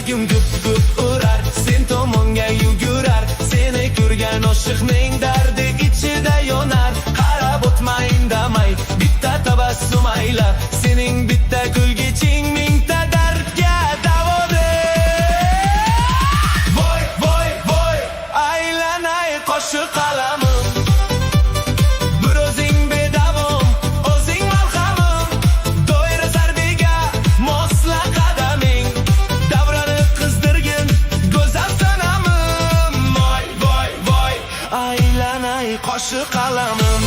Yuragim gup gup urar, sen tomonga yugurar. Seni ko'rgan oshiqning dardi ichida yonar. Qarab o'tma indamay, bitta tabassum ayla. Sening bitta kulgiching mingta dardga davodir. Voy voy voy, aylanay qo'shiq qalamim. Bir o'zing bedavom, o'zing malhamim. Doira zarbiga mosla qadaming. Davrani qizdirgin go'zal sanamim. Voy voy voy, aylanay qo'shiq qalamim.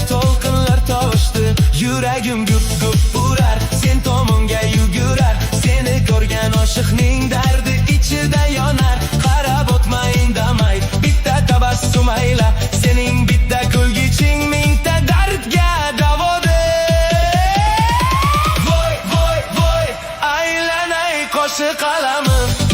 To'lqinlar tovushdi, yuragim gup gup urar, sen tomonga yugurar. Seni ko'rgan oshiqning dardi ichida yonar. Qarab o'tma indamay, bitta tabassum ayla. Sening bitta kulgiching mingta dardga davodir. Voy voy voy, aylanay qo'shiq qalamim.